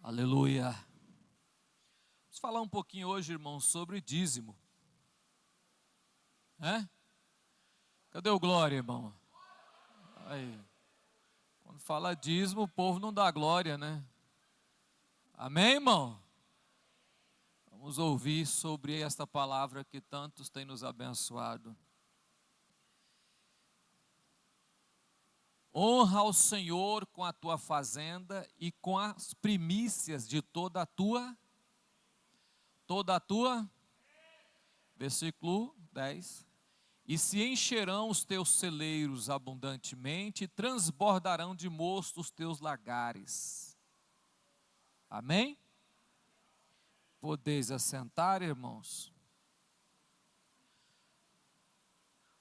Aleluia. Vamos falar um pouquinho hoje, irmãos, sobre dízimo. Cadê o glória, irmão? Aí. Quando fala dízimo, o povo não dá glória, né? Amém, irmão? Vamos ouvir sobre esta palavra que tantos têm nos abençoado. Honra ao Senhor com a tua fazenda e com as primícias de toda a tua, versículo 10. E se encherão os teus celeiros abundantemente, e transbordarão de mosto os teus lagares. Amém? Podeis assentar, irmãos.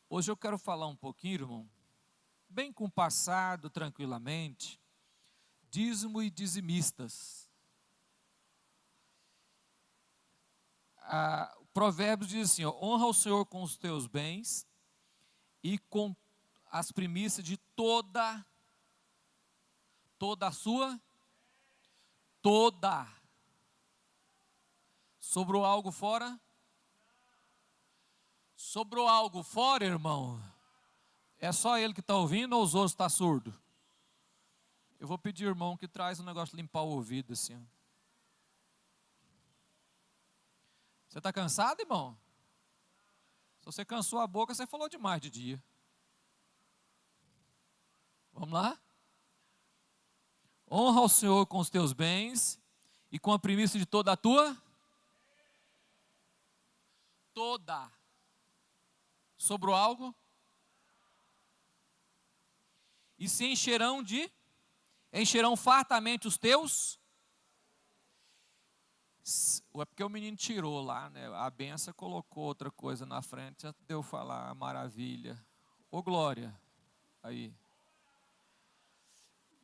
Hoje eu quero falar um pouquinho, irmão, bem compassado, tranquilamente, dízimo e dizimistas. O Provérbios diz assim, honra o Senhor com os teus bens e com as primícias de toda a sua, Sobrou algo fora? Sobrou algo fora, irmão? É só ele que está ouvindo ou os outros estão surdos? Eu vou pedir, irmão, que traz um negócio de limpar o ouvido assim. Você está cansado, irmão? Se você cansou a boca, você falou demais de dia. Vamos lá? Honra ao Senhor com os teus bens e com a primícia de toda a tua. Sobrou algo? E se encherão fartamente os teus. É porque o menino tirou lá, né? A benção colocou outra coisa na frente, já deu falar, maravilha. Ô glória, aí.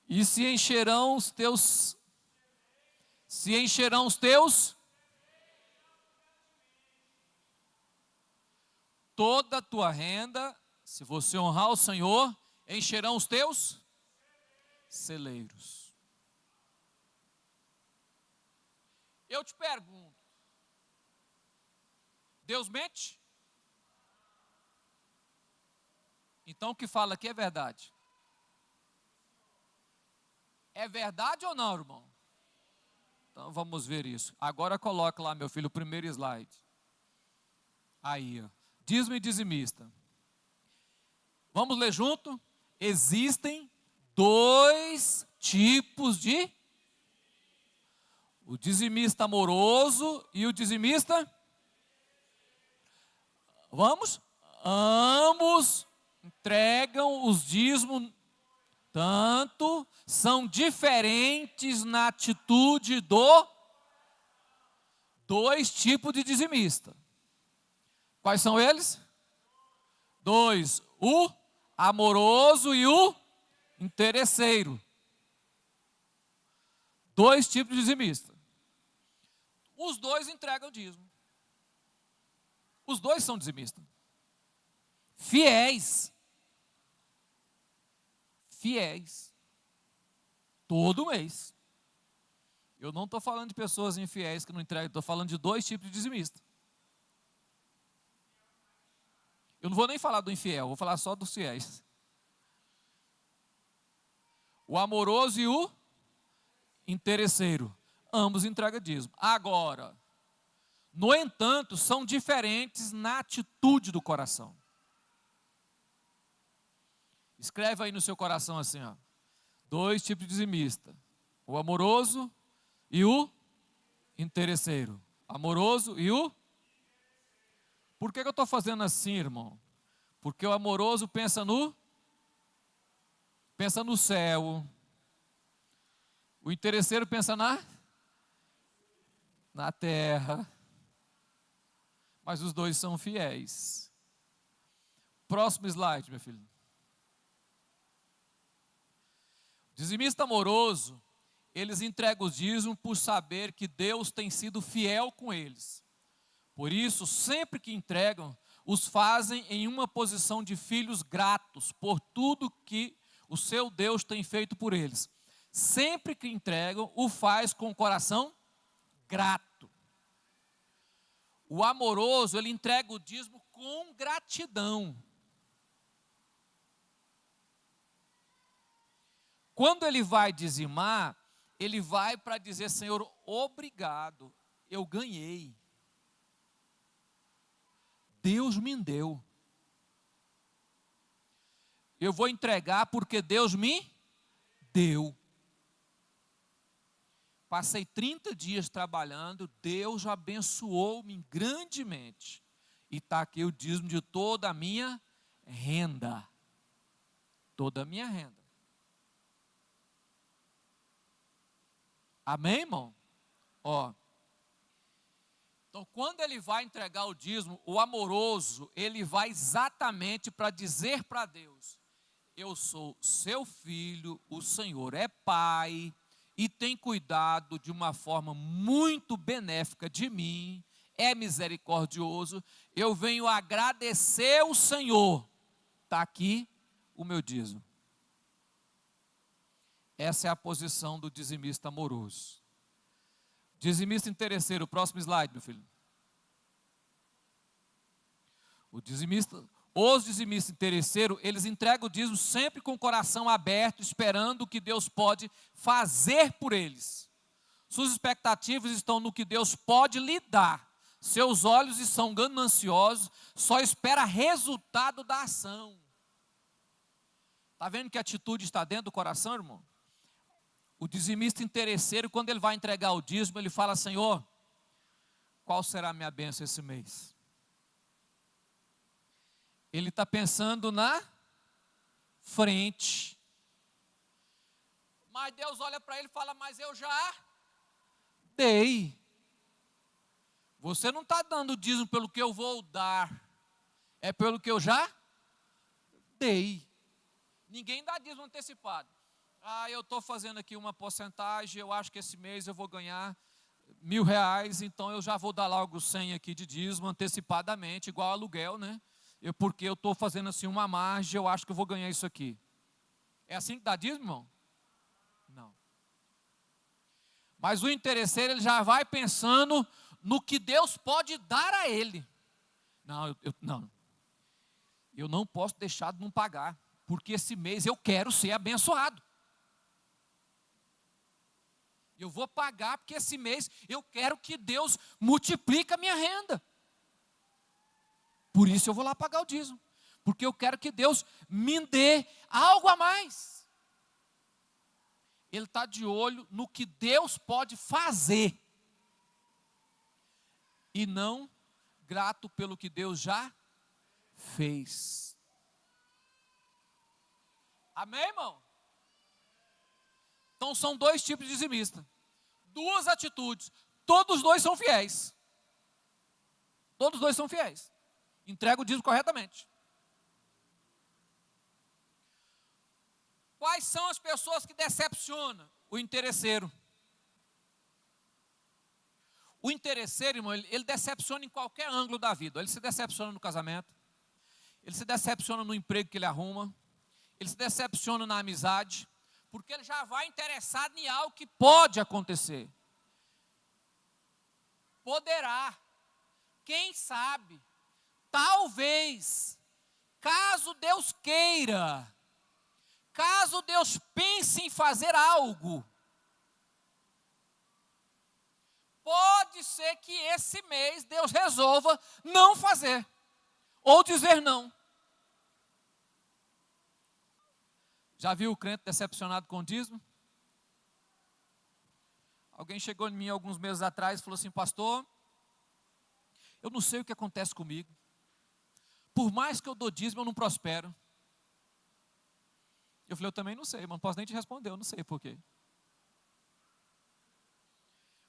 E se encherão os teus, toda a tua renda, se você honrar o Senhor, encherão os teus celeiros. Eu te pergunto, Deus mente? Então o que fala aqui é verdade. É verdade ou não, irmão? Então vamos ver isso. Agora coloca lá, meu filho, o primeiro slide. Aí, ó. Dízimo e dizimista. Vamos ler junto? Existem dois tipos de... O dizimista amoroso e o dizimista... Vamos? Ambos entregam os dízimos, tanto são diferentes na atitude dois tipos de dizimista. Quais são eles? Dois, o amoroso e o interesseiro. Dois tipos de dizimista. Os dois entregam dízimo. Os dois são dizimistas. Fiéis. Todo mês. Eu não estou falando de pessoas infiéis que não entregam, estou falando de dois tipos de dizimista. Eu não vou nem falar do infiel, vou falar só dos fiéis. O amoroso e o interesseiro. Ambos entregam dízimo. Agora, no entanto, são diferentes na atitude do coração. Escreve aí no seu coração assim, ó. Dois tipos de dizimista. O amoroso e o interesseiro. Amoroso e o... Por que eu estou fazendo assim, irmão? Porque o amoroso pensa no céu. O interesseiro pensa na terra. Mas os dois são fiéis. Próximo slide, meu filho. Dizimista amoroso, eles entregam os dízimos por saber que Deus tem sido fiel com eles. Por isso, sempre que entregam, os fazem em uma posição de filhos gratos por tudo que o seu Deus tem feito por eles. sempre que entregam, o faz com o coração grato. O amoroso, ele entrega o dízimo com gratidão. Quando ele vai dizimar, ele vai para dizer: Senhor, obrigado, eu ganhei. Deus me deu. Eu vou entregar porque Deus me deu. Passei 30 dias trabalhando, Deus abençoou-me grandemente. E está aqui o dízimo de toda a minha renda. Toda a minha renda. Amém, irmão? Ó. Então, quando ele vai entregar o dízimo, o amoroso, ele vai exatamente para dizer para Deus: eu sou seu filho, o Senhor é pai, e tem cuidado de uma forma muito benéfica de mim, é misericordioso, eu venho agradecer o Senhor. Está aqui o meu dízimo. Essa é a posição do dizimista amoroso. Dizimista interesseiro, próximo slide, meu filho. Os dizimistas interesseiros, eles entregam o dízimo sempre com o coração aberto, esperando o que Deus pode fazer por eles. Suas expectativas estão no que Deus pode lhe dar. Seus olhos são gananciosos, só espera resultado da ação. Está vendo que a atitude está dentro do coração, irmão? O dizimista interesseiro, quando ele vai entregar o dízimo, ele fala: Senhor, qual será a minha bênção esse mês? Ele está pensando na frente. Mas Deus olha para ele e fala: mas eu já dei. Você não está dando dízimo pelo que eu vou dar, é pelo que eu já dei. Ninguém dá dízimo antecipado. Eu estou fazendo aqui uma porcentagem, eu acho que esse mês eu vou ganhar R$1.000, então eu já vou dar logo 100 aqui de dízimo antecipadamente, igual aluguel, né? Porque eu estou fazendo assim uma margem, eu acho que eu vou ganhar isso aqui. É assim que dá dízimo, irmão? Não. Mas o interesseiro, ele já vai pensando no que Deus pode dar a ele. Não. Eu não posso deixar de não pagar, porque esse mês eu quero ser abençoado. Eu vou pagar porque esse mês eu quero que Deus multiplique a minha renda. Por isso eu vou lá pagar o dízimo. Porque eu quero que Deus me dê algo a mais. Ele está de olho no que Deus pode fazer. E não grato pelo que Deus já fez. Amém, irmão? Então são dois tipos de dizimista. Duas atitudes. Todos os dois são fiéis. Todos os dois são fiéis. Entrega o dízimo corretamente. Quais são as pessoas que decepcionam? O interesseiro. O interesseiro, irmão, ele decepciona em qualquer ângulo da vida. Ele se decepciona no casamento. Ele se decepciona no emprego que ele arruma. Ele se decepciona na amizade. Porque ele já vai interessado em algo que pode acontecer. Poderá. Quem sabe. Talvez. Caso Deus queira. Caso Deus pense em fazer algo. Pode ser que esse mês Deus resolva não fazer. Ou dizer não. Já viu o crente decepcionado com o dízimo? Alguém chegou em mim alguns meses atrás e falou assim: pastor, eu não sei o que acontece comigo. Por mais que eu dou dízimo, eu não prospero. Eu falei: eu também não sei, mas não posso nem te responder, eu não sei por quê.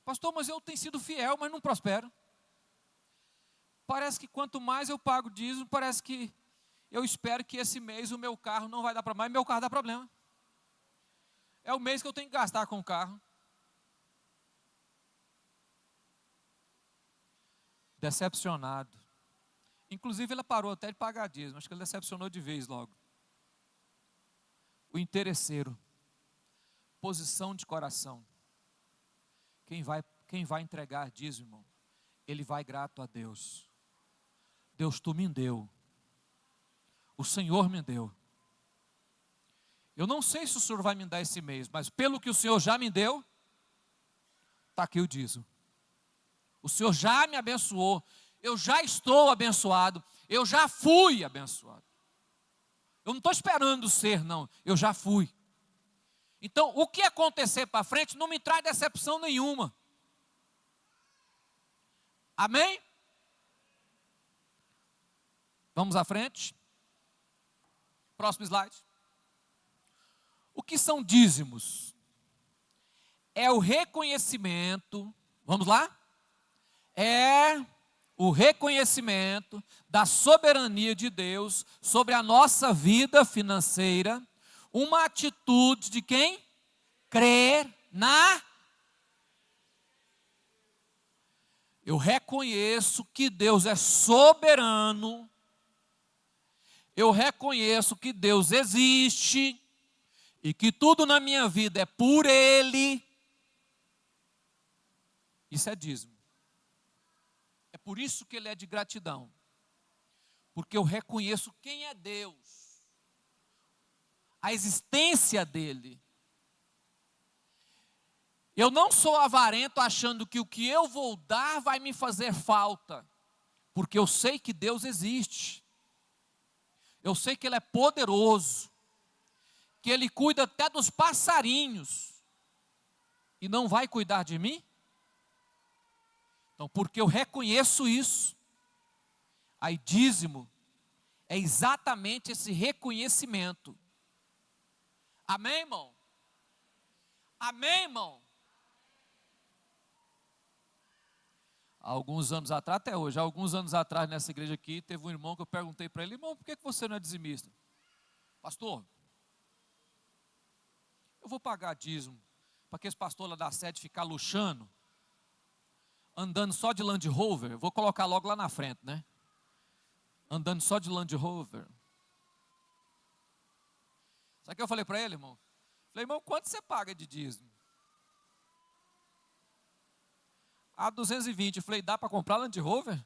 Pastor, mas eu tenho sido fiel, mas não prospero. Parece que quanto mais eu pago dízimo, parece que eu espero que esse mês o meu carro não vai dar problema, mas meu carro dá problema. É o mês que eu tenho que gastar com o carro. Decepcionado. Inclusive, ele parou até de pagar dízimo, acho que ele decepcionou de vez logo. O interesseiro. disposição de coração. Quem vai entregar dízimo, irmão, ele vai grato a Deus. Deus, tu me deu. O Senhor me deu. Eu não sei se o Senhor vai me dar esse mês, mas pelo que o Senhor já me deu, está aqui o dízimo. O Senhor já me abençoou. Eu já estou abençoado. Eu já fui abençoado. Eu não estou esperando ser, não. Eu já fui. Então, o que acontecer para frente não me traz decepção nenhuma. Amém? Vamos à frente. Próximo slide. O que são dízimos? É o reconhecimento, vamos lá? É o reconhecimento da soberania de Deus sobre a nossa vida financeira, uma atitude de quem crer na. Eu reconheço que Deus é soberano, eu reconheço que Deus existe e que tudo na minha vida é por Ele. Isso é dízimo. É por isso que ele é de gratidão. Porque eu reconheço quem é Deus, a existência dele. Eu não sou avarento achando que o que eu vou dar vai me fazer falta, porque eu sei que Deus existe. Eu sei que Ele é poderoso, que Ele cuida até dos passarinhos, e não vai cuidar de mim? Então, porque eu reconheço isso, aí dízimo é exatamente esse reconhecimento. Amém, irmão? Amém, irmão? Há alguns anos atrás, até hoje, há alguns anos atrás nessa igreja aqui, teve um irmão que eu perguntei para ele: irmão, por que você não é dizimista? Pastor, eu vou pagar dízimo para aqueles pastores lá da sede ficar luxando, andando só de Land Rover. Eu vou colocar logo lá na frente, né? Andando só de Land Rover. Sabe o que eu falei para ele, irmão? Falei: irmão, quanto você paga de dízimo? Ah, 220. Eu falei: dá para comprar Land Rover?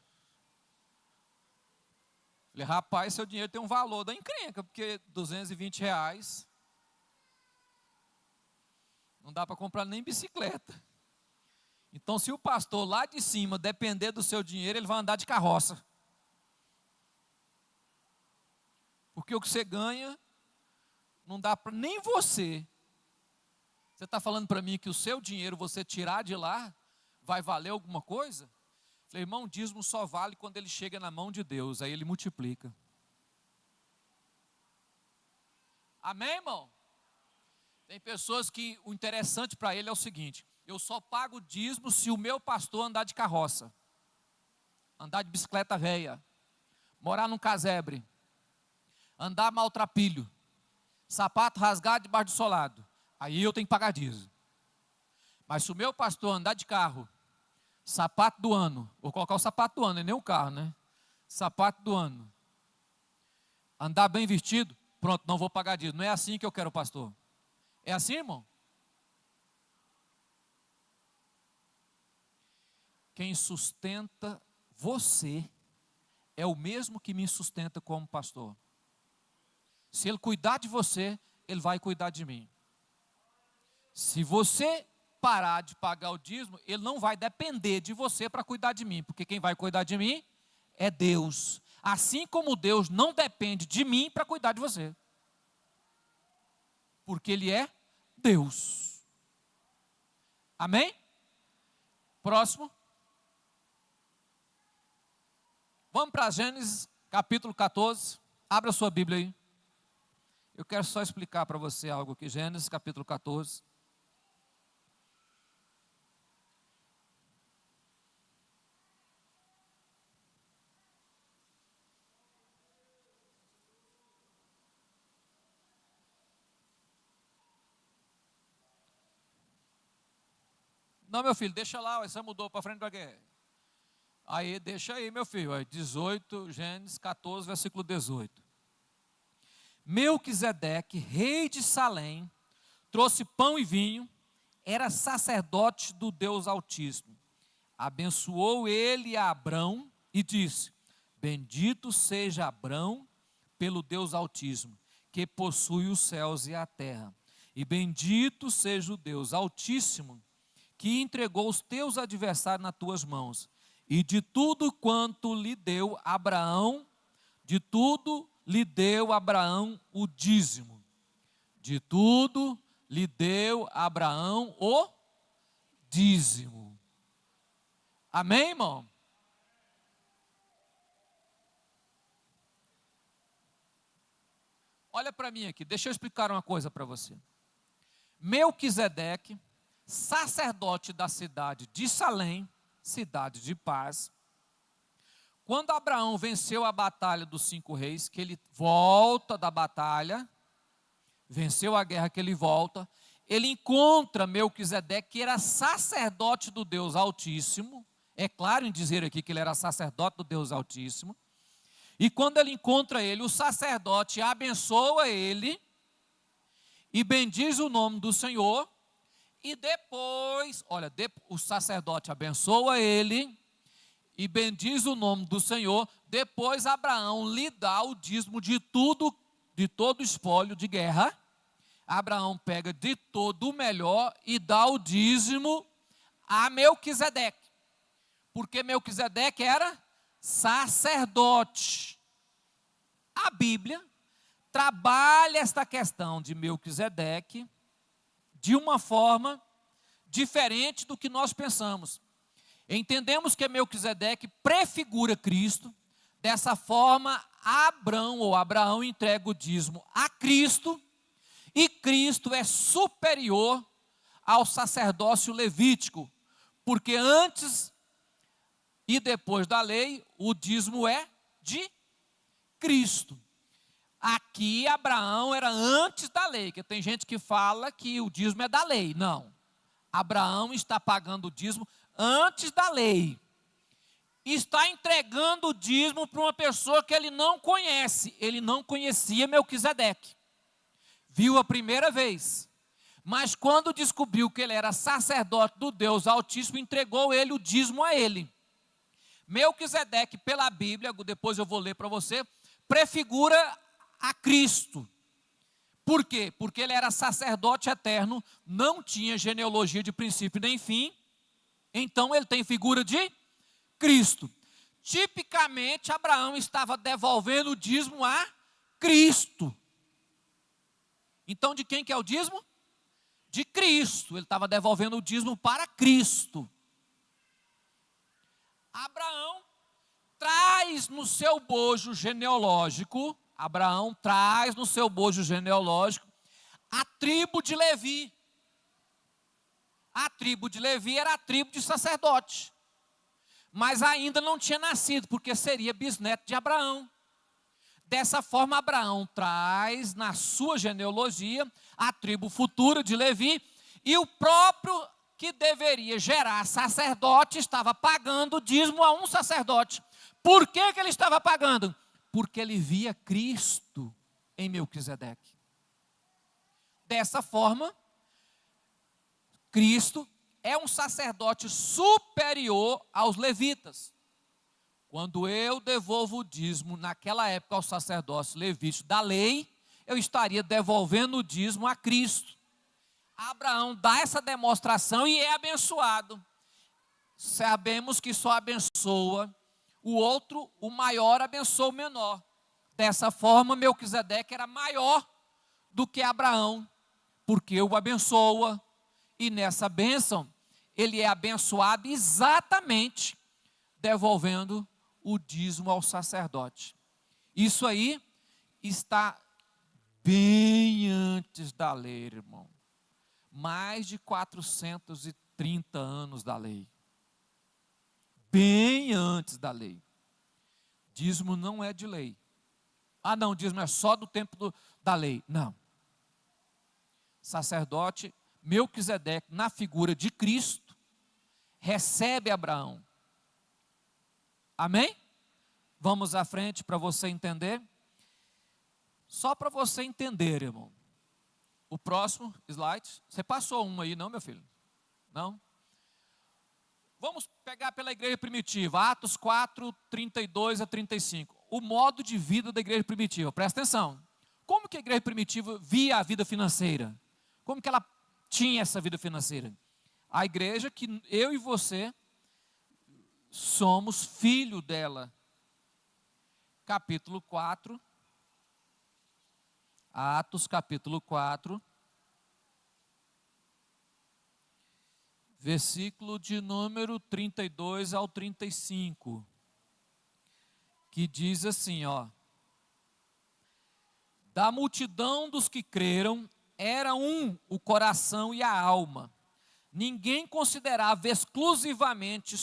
Falei: rapaz, seu dinheiro tem um valor da encrenca, porque 220 reais não dá para comprar nem bicicleta. Então, se o pastor lá de cima depender do seu dinheiro, ele vai andar de carroça. Porque o que você ganha, não dá para nem você. Você está falando para mim que o seu dinheiro, você tirar de lá, vai valer alguma coisa? Falei: irmão, dízimo só vale quando ele chega na mão de Deus, aí ele multiplica. Amém, irmão? Tem pessoas que o interessante para ele é o seguinte: eu só pago dízimo se o meu pastor andar de carroça, andar de bicicleta velha, morar num casebre, andar maltrapilho, sapato rasgado debaixo do solado. Aí eu tenho que pagar dízimo. Mas se o meu pastor andar de carro, sapato do ano, vou colocar o sapato do ano, nem o carro, né? Sapato do ano, andar bem vestido, pronto, não vou pagar dízimo. Não é assim que eu quero, pastor. É assim, irmão? Quem sustenta você é o mesmo que me sustenta como pastor. Se ele cuidar de você, ele vai cuidar de mim. Se você parar de pagar o dízimo, ele não vai depender de você para cuidar de mim, porque quem vai cuidar de mim é Deus. Assim como Deus não depende de mim para cuidar de você, porque Ele é Deus. Amém? Próximo. Vamos para Gênesis capítulo 14. Abra sua Bíblia aí. Eu quero só explicar para você algo aqui. Gênesis capítulo 14. Não, meu filho, deixa lá, você mudou para frente para quê? Aí, deixa aí, meu filho. Aí, 18, Gênesis 14, versículo 18. Melquisedeque, rei de Salém, trouxe pão e vinho, era sacerdote do Deus Altíssimo. Abençoou ele a Abrão e disse: bendito seja Abrão pelo Deus Altíssimo, que possui os céus e a terra. E bendito seja o Deus Altíssimo, que entregou os teus adversários nas tuas mãos. E de tudo quanto lhe deu Abraão, de tudo lhe deu Abraão o dízimo. De tudo lhe deu Abraão o dízimo. Amém, irmão? Olha para mim aqui, deixa eu explicar uma coisa para você. Melquisedeque, sacerdote da cidade de Salém, cidade de paz. Quando Abraão venceu a batalha dos 5 reis, que ele volta da batalha, venceu a guerra que ele volta, ele encontra Melquisedeque, que era sacerdote do Deus Altíssimo. É claro em dizer aqui que ele era sacerdote do Deus Altíssimo. E quando ele encontra ele, o sacerdote abençoa ele e bendiz o nome do Senhor. E depois, olha, o sacerdote abençoa ele e bendiz o nome do Senhor. Depois Abraão lhe dá o dízimo de tudo, de todo o espólio de guerra. Abraão pega de todo o melhor e dá o dízimo a Melquisedeque. Porque Melquisedeque era sacerdote. A Bíblia trabalha esta questão de Melquisedeque de uma forma diferente do que nós pensamos. Entendemos que Melquisedeque prefigura Cristo. Dessa forma, Abraão entrega o dízimo a Cristo, e Cristo é superior ao sacerdócio levítico, porque antes e depois da lei, o dízimo é de Cristo. Aqui Abraão era antes da lei, que tem gente que fala que o dízimo é da lei. Não, Abraão está pagando o dízimo antes da lei. Está entregando o dízimo para uma pessoa que ele não conhece. Ele não conhecia Melquisedeque. Viu a primeira vez. Mas quando descobriu que ele era sacerdote do Deus Altíssimo, entregou ele o dízimo a ele. Melquisedeque, pela Bíblia, depois eu vou ler para você, prefigura a Cristo. Por quê? Porque ele era sacerdote eterno, não tinha genealogia de princípio nem fim, então ele tem figura de Cristo. Tipicamente, Abraão estava devolvendo o dízimo a Cristo. Então, de quem que é o dízimo? De Cristo. Ele estava devolvendo o dízimo para Cristo. Abraão traz no seu bojo genealógico, a tribo de Levi. A tribo de Levi era a tribo de sacerdote, mas ainda não tinha nascido, porque seria bisneto de Abraão. Dessa forma, Abraão traz na sua genealogia a tribo futura de Levi, e o próprio que deveria gerar sacerdote estava pagando dízimo a um sacerdote. Por que que ele estava pagando? Porque ele via Cristo em Melquisedeque. Dessa forma, Cristo é um sacerdote superior aos levitas. Quando eu devolvo o dízimo naquela época ao sacerdócio levítico da lei, eu estaria devolvendo o dízimo a Cristo. Abraão dá essa demonstração e é abençoado. Sabemos que só abençoa o outro, o maior abençoa o menor. Dessa forma, Melquisedeque era maior do que Abraão, porque o abençoa, e nessa bênção, ele é abençoado exatamente devolvendo o dízimo ao sacerdote. Isso aí está bem antes da lei, irmão. Mais de 430 anos da lei. Bem antes da lei. Dízimo não é de lei. Ah, não, dízimo é só do tempo da lei. Não. Sacerdote Melquisedeque, na figura de Cristo, recebe Abraão. Amém? Vamos à frente para você entender. Só para você entender, irmão. O próximo slide. Você passou um aí, não, meu filho? Não? Vamos pegar pela igreja primitiva, Atos 4, 32 a 35. O modo de vida da igreja primitiva. Presta atenção. Como que a igreja primitiva via a vida financeira? Como que ela tinha essa vida financeira? A igreja que eu e você somos filho dela. Capítulo 4. Atos, capítulo 4. Versículo de número 32 ao 35. Que diz assim, ó. Da multidão dos que creram, era um o coração e a alma. Ninguém considerava exclusivamente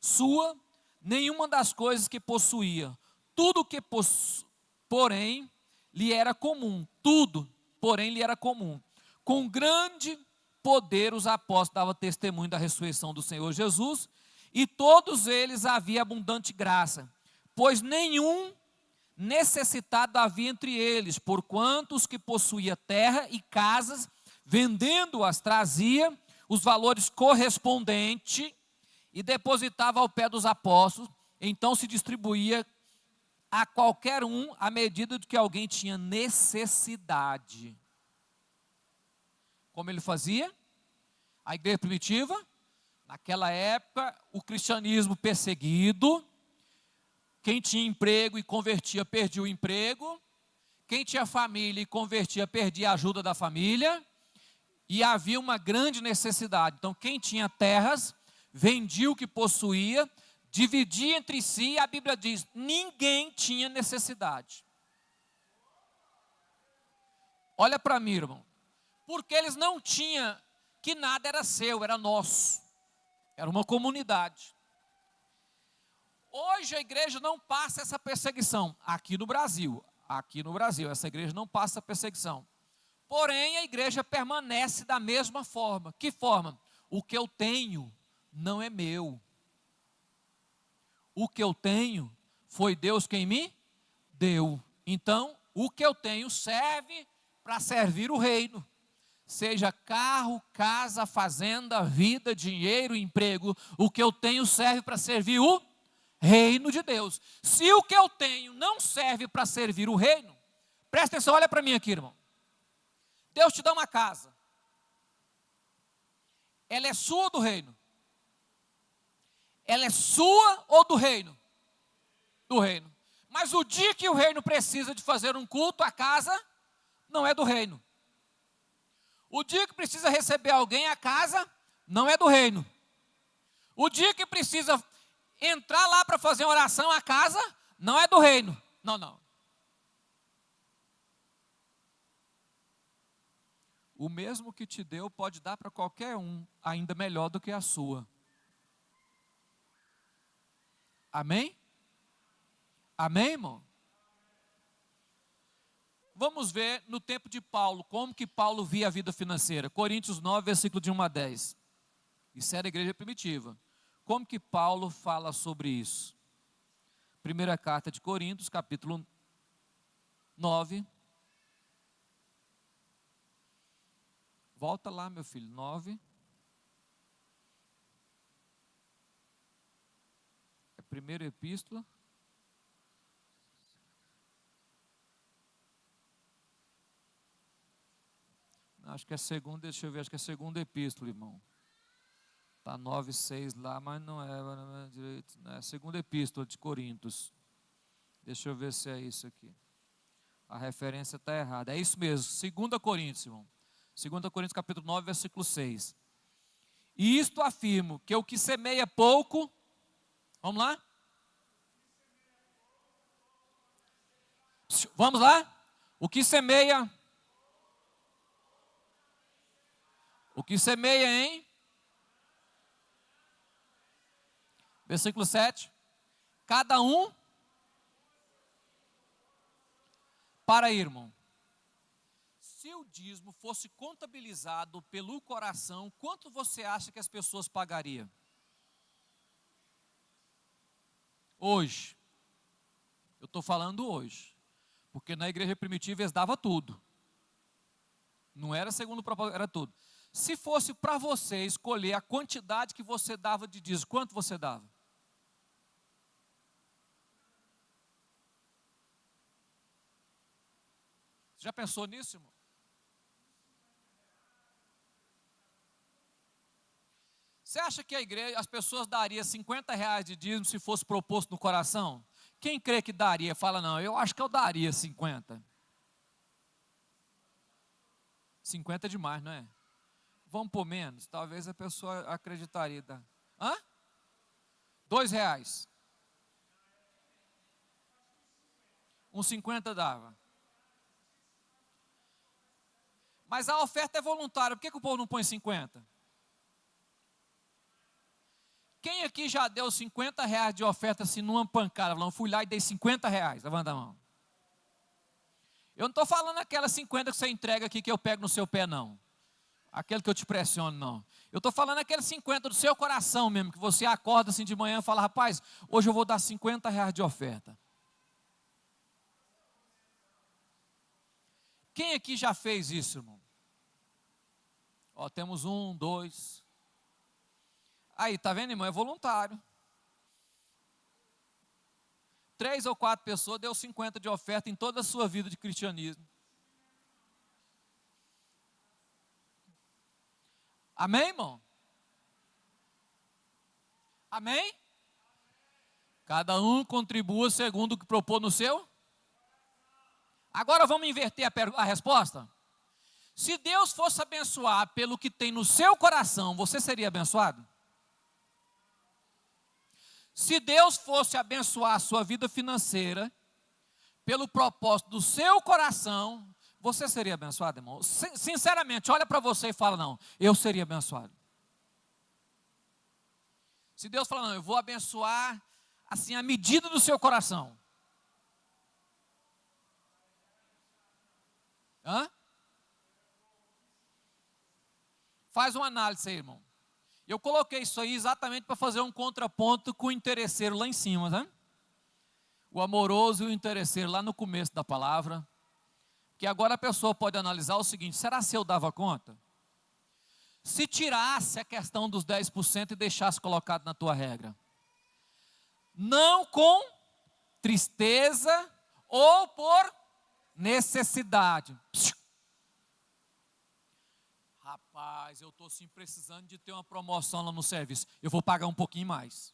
sua nenhuma das coisas que possuía. Tudo que porém, lhe era comum. Tudo, porém, lhe era comum. Com grande poder, os apóstolos davam testemunho da ressurreição do Senhor Jesus, e todos eles havia abundante graça, pois nenhum necessitado havia entre eles, porquanto os que possuía terra e casas, vendendo-as, trazia os valores correspondentes e depositava ao pé dos apóstolos, então se distribuía a qualquer um à medida de que alguém tinha necessidade. Como ele fazia? A igreja primitiva, naquela época, o cristianismo perseguido, quem tinha emprego e convertia, perdia o emprego, quem tinha família e convertia, perdia a ajuda da família, e havia uma grande necessidade. Então, quem tinha terras, vendia o que possuía, dividia entre si, e a Bíblia diz, ninguém tinha necessidade. Olha para mim, irmão. Porque eles não tinham, que nada era seu, era nosso. Era uma comunidade. Hoje a igreja não passa essa perseguição, aqui no Brasil, essa igreja não passa perseguição. Porém, a igreja permanece da mesma forma. Que forma? O que eu tenho não é meu. O que eu tenho foi Deus quem me deu. Então, o que eu tenho serve para servir o reino. Seja carro, casa, fazenda, vida, dinheiro, emprego. O que eu tenho serve para servir o reino de Deus. Se o que eu tenho não serve para servir o reino, presta atenção, olha para mim aqui, irmão. Deus te dá uma casa. Ela é sua ou do reino? Ela é sua ou do reino? Do reino. Mas o dia que o reino precisa de fazer um culto, a casa não é do reino. O dia que precisa receber alguém, a casa não é do reino. O dia que precisa entrar lá para fazer uma oração, a casa não é do reino. Não. O mesmo que te deu pode dar para qualquer um, ainda melhor do que a sua. Amém? Amém, irmão? Vamos ver no tempo de Paulo, como que Paulo via a vida financeira. Coríntios 9, versículo de 1 a 10. Isso era a igreja primitiva. Como que Paulo fala sobre isso? Primeira carta de Coríntios, capítulo 9. Volta lá, meu filho, 9. É a primeira epístola. Acho que é a segunda, deixa eu ver, acho que é a segunda epístola, irmão. Está 9:6 lá, mas não é direito. É a segunda epístola de Coríntios. Deixa eu ver se é isso aqui. A referência está errada. É isso mesmo, 2 Coríntios, irmão. 2 Coríntios capítulo 9, versículo 6. E isto afirmo, que o que semeia pouco, vamos lá? Vamos lá? O que semeia hein? Versículo 7. Cada um para irmão. Se o dízimo fosse contabilizado pelo coração, quanto você acha que as pessoas pagariam? Hoje. Eu estou falando hoje. Porque na igreja primitiva eles davam tudo. Não era segundo o propósito, era tudo. Se fosse para você escolher a quantidade que você dava de dízimo, quanto você dava? Você já pensou nisso, irmão? Você acha que a igreja, as pessoas dariam R$ 50 de dízimo se fosse proposto no coração? Quem crê que daria? Fala, não, eu acho que eu daria 50. 50 é demais, não é? Vamos por menos? Talvez a pessoa acreditaria. Hã? R$ 2. Uns 50 dava. Mas a oferta é voluntária, por que o povo não põe 50? Quem aqui já deu R$ 50 de oferta assim numa pancada? Falando, fui lá e dei R$ 50. Levanta a mão. Eu não estou falando aquelas 50 que você entrega aqui que eu pego no seu pé, não. Aquele que eu te pressiono, não. Eu estou falando aqueles 50 do seu coração mesmo, que você acorda assim de manhã e fala, rapaz, hoje eu vou dar R$ 50 de oferta. Quem aqui já fez isso, irmão? Ó, temos 1, 2. Aí, tá vendo, irmão? É voluntário. 3 ou 4 pessoas deu 50 de oferta em toda a sua vida de cristianismo. Amém, irmão? Amém? Cada um contribua segundo o que propôs no seu. Agora vamos inverter a resposta? Se Deus fosse abençoar pelo que tem no seu coração, você seria abençoado? Se Deus fosse abençoar a sua vida financeira, pelo propósito do seu coração, você seria abençoado, irmão? Sinceramente, olha para você e fala, não, eu seria abençoado. Se Deus falar, não, eu vou abençoar, assim, a medida do seu coração. Hã? Faz uma análise aí, irmão. Eu coloquei isso aí exatamente para fazer um contraponto com o interesseiro lá em cima, né? O amoroso e o interesseiro lá no começo da palavra. Que agora a pessoa pode analisar o seguinte, será se eu dava conta? Se tirasse a questão dos 10% e deixasse colocado na tua regra. Não com tristeza ou por necessidade. Rapaz, eu estou sim precisando de ter uma promoção lá no serviço. Eu vou pagar um pouquinho mais.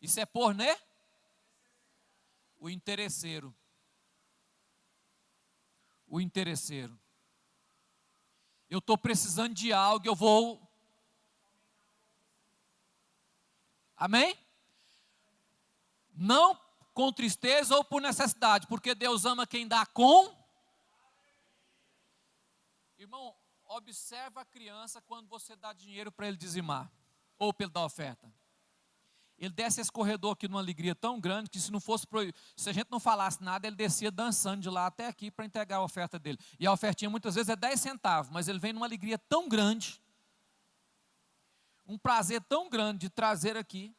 Isso é por, né? O interesseiro. O interesseiro. Eu estou precisando de algo, eu vou. Amém? Não com tristeza ou por necessidade, porque Deus ama quem dá com. Irmão, observa a criança quando você dá dinheiro para ele dizimar, ou para ele dar oferta. Ele desce esse corredor aqui numa alegria tão grande, que se a gente não falasse nada, ele descia dançando de lá até aqui para entregar a oferta dele. E a ofertinha muitas vezes é 10 centavos, mas ele vem numa alegria tão grande, um prazer tão grande de trazer aqui.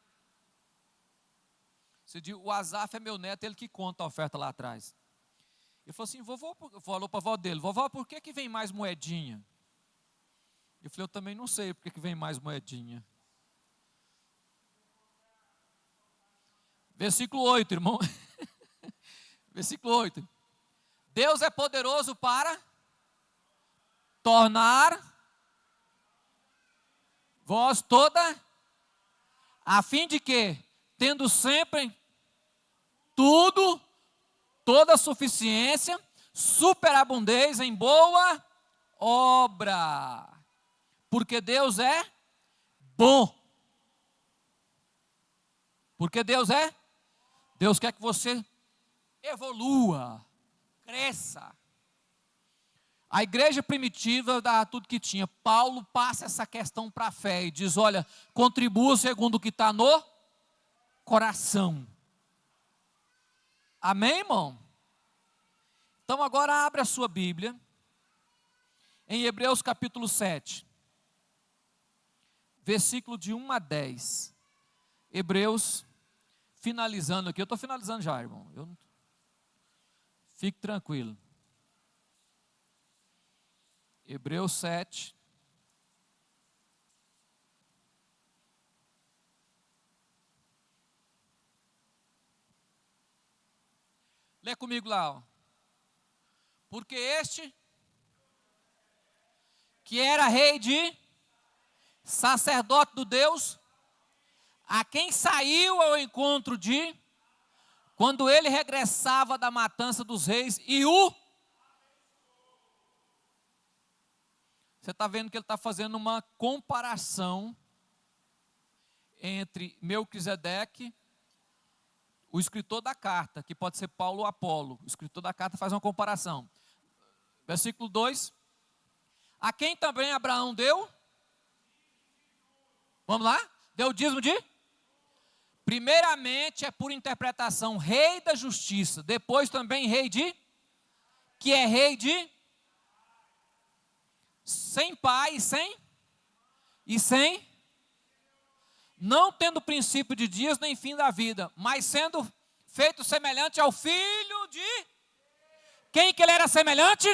Você diz, o Azaf é meu neto, ele que conta a oferta lá atrás. Ele falou assim, vovó, falou para a avó dele, vovó, por que vem mais moedinha? Eu falei, eu também não sei por que vem mais moedinha. Versículo 8, irmão. Versículo 8. Deus é poderoso para tornar vós toda, a fim de que, tendo sempre tudo, toda suficiência, superabundez em boa obra. Porque Deus é bom. Porque Deus é? Deus quer que você evolua, cresça. A igreja primitiva dava tudo que tinha. Paulo passa essa questão para a fé e diz, olha, contribua segundo o que está no coração. Amém, irmão? Então agora abre a sua Bíblia, em Hebreus capítulo 7, versículo de 1 a 10. Hebreus, finalizando aqui, eu estou finalizando já, irmão. Fique tranquilo. Hebreus 7. Lê comigo lá, ó. Porque este, que era rei de sacerdote do Deus, a quem saiu ao encontro de, quando ele regressava da matança dos reis, e você está vendo que ele está fazendo uma comparação entre Melquisedeque, o escritor da carta, que pode ser Paulo ou Apolo. O escritor da carta faz uma comparação. Versículo 2. A quem também Abraão deu? Vamos lá? Deu o dízimo de? Primeiramente é por interpretação, rei da justiça. Depois também rei de? Que é rei de? Sem pai e sem? Não tendo princípio de dias nem fim da vida, mas sendo feito semelhante ao filho de? Quem que ele era semelhante?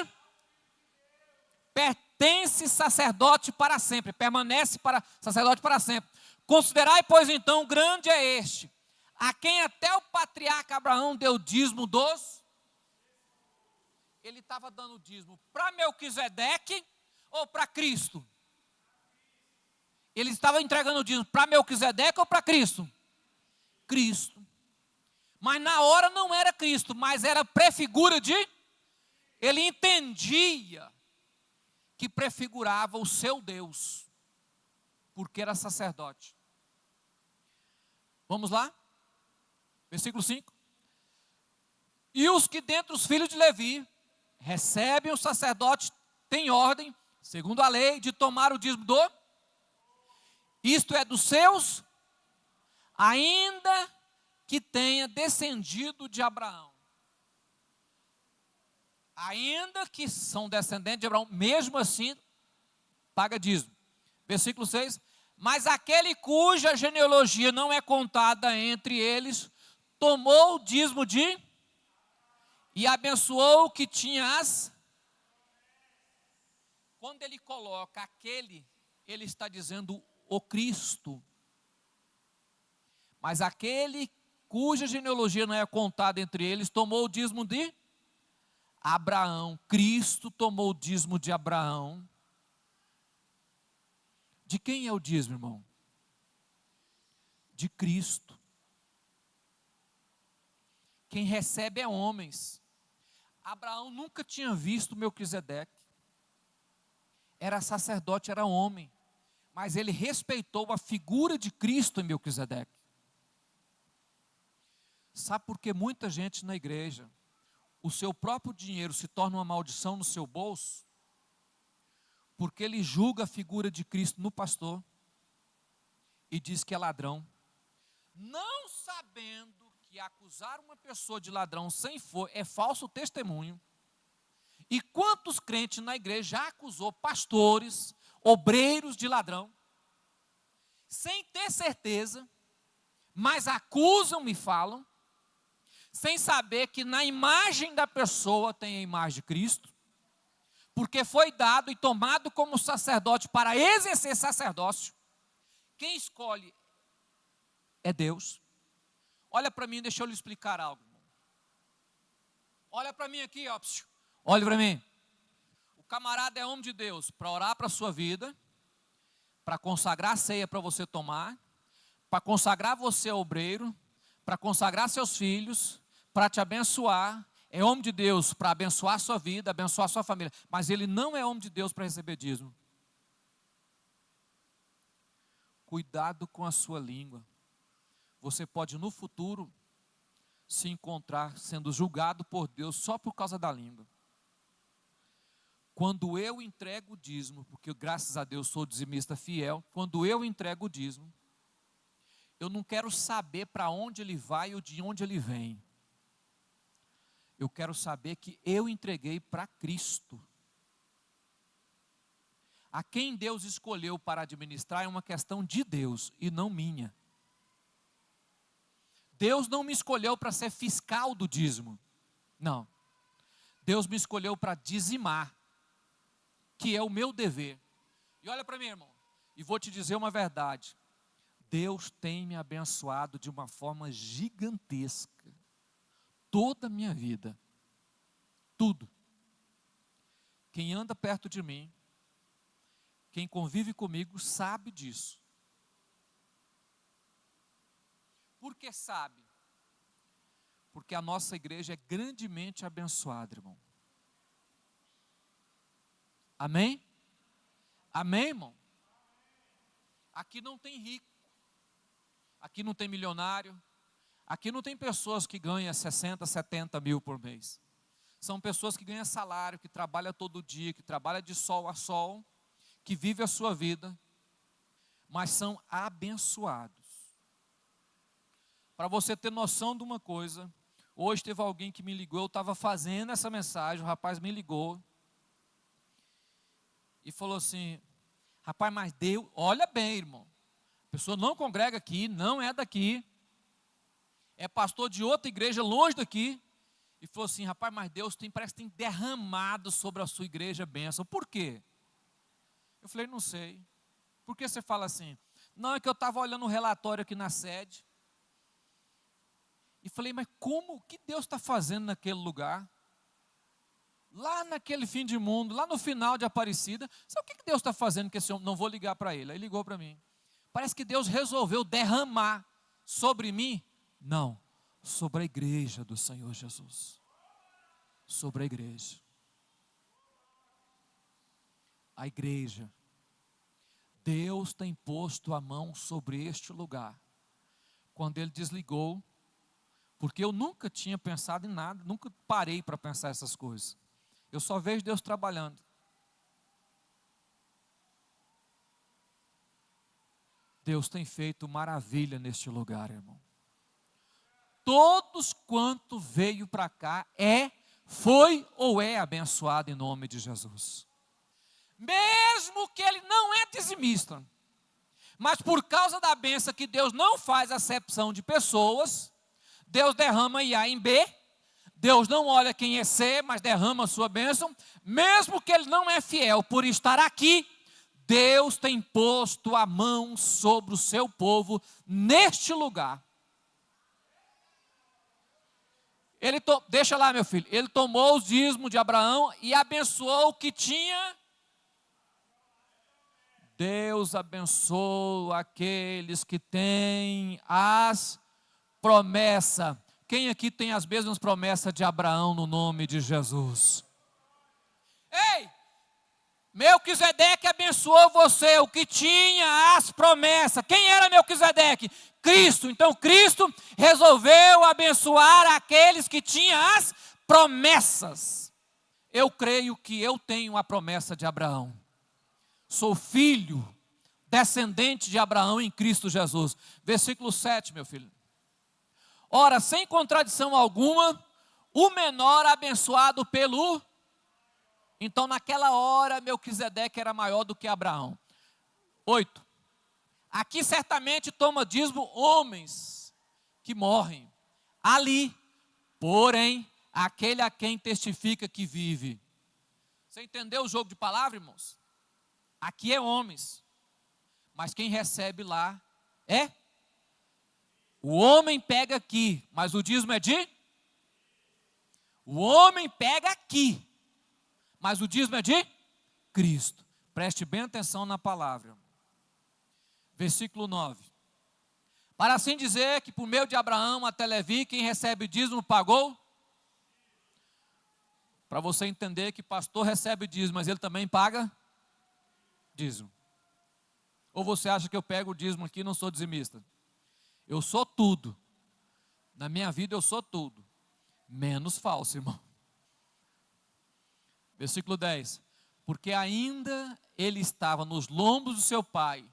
Pertence sacerdote para sempre, permanece para sacerdote para sempre. Considerai, pois então, grande é este, a quem até o patriarca Abraão deu dízimo dos? Ele estava dando dízimo para Melquisedeque ou para Cristo? Ele estava entregando o dízimo para Melquisedeque ou para Cristo? Cristo. Mas na hora não era Cristo, mas era prefigura de? Ele entendia que prefigurava o seu Deus, porque era sacerdote. Vamos lá? Versículo 5. E os que dentre os filhos de Levi recebem o sacerdote, têm ordem, segundo a lei, de tomar o dízimo do? Isto é dos seus, ainda que tenha descendido de Abraão. Ainda que são descendentes de Abraão, mesmo assim, paga dízimo. Versículo 6. Mas aquele cuja genealogia não é contada entre eles, tomou o dízimo de, e abençoou o que tinha as. Quando ele coloca aquele, ele está dizendo o Cristo. Mas aquele cuja genealogia não é contada entre eles, tomou o dízimo de Abraão. Cristo tomou o dízimo de Abraão. De quem é o dízimo, irmão? De Cristo. Quem recebe é homens. Abraão nunca tinha visto Melquisedeque. Era sacerdote, era homem. Mas ele respeitou a figura de Cristo em Melquisedeque. Sabe por que muita gente na igreja, o seu próprio dinheiro se torna uma maldição no seu bolso? Porque ele julga a figura de Cristo no pastor e diz que é ladrão. Não sabendo que acusar uma pessoa de ladrão sem for é falso testemunho. E quantos crentes na igreja já acusou pastores, obreiros de ladrão, sem ter certeza, mas acusam e falam, sem saber que na imagem da pessoa tem a imagem de Cristo, porque foi dado e tomado como sacerdote para exercer sacerdócio. Quem escolhe é Deus. Olha para mim, deixa eu lhe explicar algo. Olha para mim aqui, ó. Olha para mim. O camarada é homem de Deus para orar para a sua vida, para consagrar a ceia para você tomar, para consagrar você obreiro, para consagrar seus filhos, para te abençoar. É homem de Deus para abençoar a sua vida, abençoar a sua família. Mas ele não é homem de Deus para receber dízimo. Cuidado com a sua língua. Você pode no futuro se encontrar sendo julgado por Deus só por causa da língua. Quando eu entrego o dízimo, porque graças a Deus sou dizimista fiel, quando eu entrego o dízimo, eu não quero saber para onde ele vai ou de onde ele vem. Eu quero saber que eu entreguei para Cristo. A quem Deus escolheu para administrar é uma questão de Deus e não minha. Deus não me escolheu para ser fiscal do dízimo. Não. Deus me escolheu para dizimar. que é o meu dever. E olha para mim, irmão, e vou te dizer uma verdade. Deus tem me abençoado de uma forma gigantesca. Toda a minha vida. Tudo. Quem anda perto de mim, quem convive comigo, sabe disso. Por que sabe? Porque a nossa igreja é grandemente abençoada, irmão. Amém? Amém, irmão? Aqui não tem rico. Aqui não tem milionário. Aqui não tem pessoas que ganham 60, 70 mil por mês. São pessoas que ganham salário, que trabalham todo dia, que trabalham de sol a sol, que vivem a sua vida, mas são abençoados. Para você ter noção de uma coisa, hoje teve alguém que me ligou, eu estava fazendo essa mensagem, o rapaz me ligou e falou assim, rapaz, mas Deus, olha bem, irmão, a pessoa não congrega aqui, não é daqui, é pastor de outra igreja longe daqui, e falou assim, rapaz, mas Deus parece que tem derramado sobre a sua igreja bênção. Por quê? Eu falei, não sei. Por que você fala assim? Não, é que eu estava olhando um relatório aqui na sede, e falei, mas como, o que Deus está fazendo naquele lugar? Lá naquele fim de mundo, lá no final de Aparecida, sabe o que Deus está fazendo que esse homem, não vou ligar para ele, aí ligou para mim. Parece que Deus resolveu derramar sobre mim, não, sobre a igreja do Senhor Jesus. Sobre a igreja. A igreja. Deus tem posto a mão sobre este lugar. Quando Ele desligou, porque eu nunca tinha pensado em nada, nunca parei para pensar essas coisas. Eu só vejo Deus trabalhando. Deus tem feito maravilha neste lugar, irmão. Todos quanto veio para cá foi ou é abençoado em nome de Jesus. Mesmo que ele não é dizimista, mas por causa da bênção que Deus não faz acepção de pessoas, Deus derrama em A em B, Deus não olha quem é C, mas derrama a sua bênção, mesmo que ele não é fiel por estar aqui, Deus tem posto a mão sobre o seu povo neste lugar. Deixa lá, meu filho, ele tomou os dízimos de Abraão e abençoou o que tinha. Deus abençoa aqueles que têm as promessas. Quem aqui tem as mesmas promessas de Abraão no nome de Jesus? Ei, Melquisedeque abençoou você, o que tinha as promessas. Quem era Melquisedeque? Cristo. Então Cristo resolveu abençoar aqueles que tinham as promessas. Eu creio que eu tenho a promessa de Abraão. Sou filho, descendente de Abraão em Cristo Jesus. Versículo 7, meu filho. Ora, sem contradição alguma, o menor abençoado pelo... Então, naquela hora, Melquisedeque era maior do que Abraão. 8. Aqui certamente toma dízimo homens que morrem. Ali, porém, aquele a quem testifica que vive. Você entendeu o jogo de palavras, irmãos? Aqui é homens, mas quem recebe lá é? O homem pega aqui, mas o dízimo é de? O homem pega aqui, mas o dízimo é de? Cristo. Preste bem atenção na palavra. Versículo 9. Para assim dizer que por meio de Abraão até Levi, quem recebe dízimo pagou? Para você entender que pastor recebe dízimo, mas ele também paga dízimo. Ou você acha que eu pego o dízimo aqui e não sou dizimista? Eu sou tudo. Na minha vida eu sou tudo. Menos falso, irmão. Versículo 10. Porque ainda ele estava nos lombos do seu pai,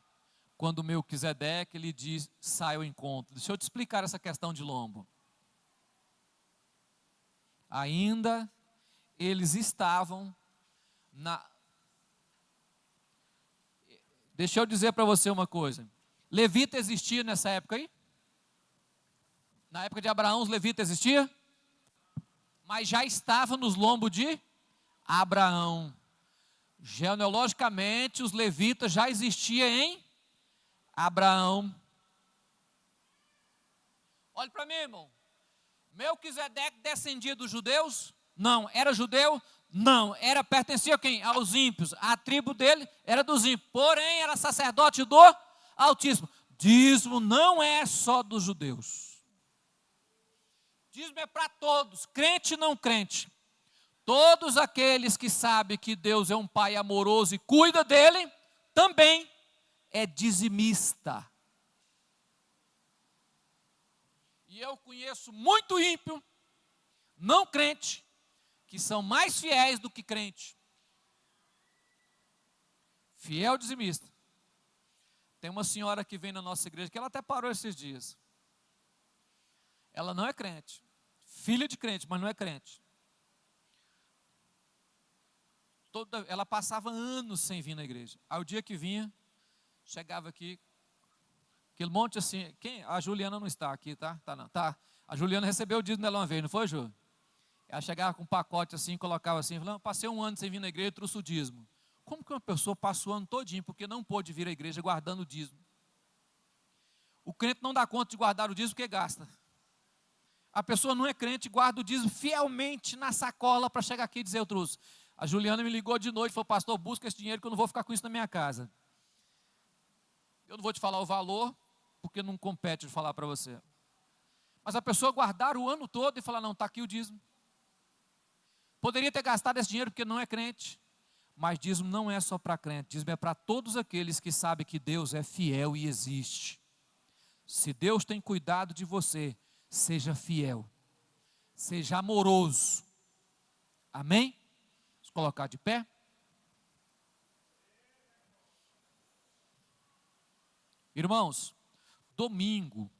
quando Melquisedeque lhe diz, sai ao encontro. Deixa eu te explicar essa questão de lombo. Ainda eles estavam na... Deixa eu dizer para você uma coisa. Levita existia nessa época aí? Na época de Abraão, os levitas existiam? Mas já estava nos lombos de Abraão. Genealogicamente, os levitas já existiam em Abraão. Olha para mim, irmão. Melquisedeque descendia dos judeus? Não. Era judeu? Não. Pertencia a quem? Aos ímpios. A tribo dele era dos ímpios. Porém, era sacerdote do Altíssimo. Dízimo não é só dos judeus. Dízimo é para todos, crente e não crente. Todos aqueles que sabem que Deus é um pai amoroso e cuida dele, também é dizimista. E eu conheço muito ímpio, não crente, que são mais fiéis do que crente. Fiel dizimista. Tem uma senhora que vem na nossa igreja, que ela até parou esses dias. Ela não é crente. Filha de crente, mas não é crente. Ela passava anos sem vir na igreja. Aí o dia que vinha, chegava aqui, aquele monte assim. A Juliana não está aqui, tá? Tá não. Tá. A Juliana recebeu o dízimo dela uma vez, não foi, Ju? Ela chegava com um pacote assim, colocava assim, falando, passei um ano sem vir na igreja e trouxe o dízimo. Como que uma pessoa passa o ano todinho porque não pôde vir à igreja guardando o dízimo? O crente não dá conta de guardar o dízimo porque gasta. A pessoa não é crente, guarda o dízimo fielmente na sacola para chegar aqui e dizer eu trouxe. A Juliana me ligou de noite e falou, pastor, busca esse dinheiro que eu não vou ficar com isso na minha casa. Eu não vou te falar o valor, porque não compete de falar para você. Mas a pessoa guardar o ano todo e falar, não, está aqui o dízimo. Poderia ter gastado esse dinheiro porque não é crente. Mas dízimo não é só para crente, dízimo é para todos aqueles que sabem que Deus é fiel e existe. Se Deus tem cuidado de você, seja fiel, seja amoroso. Amém? Vamos colocar de pé. Irmãos, domingo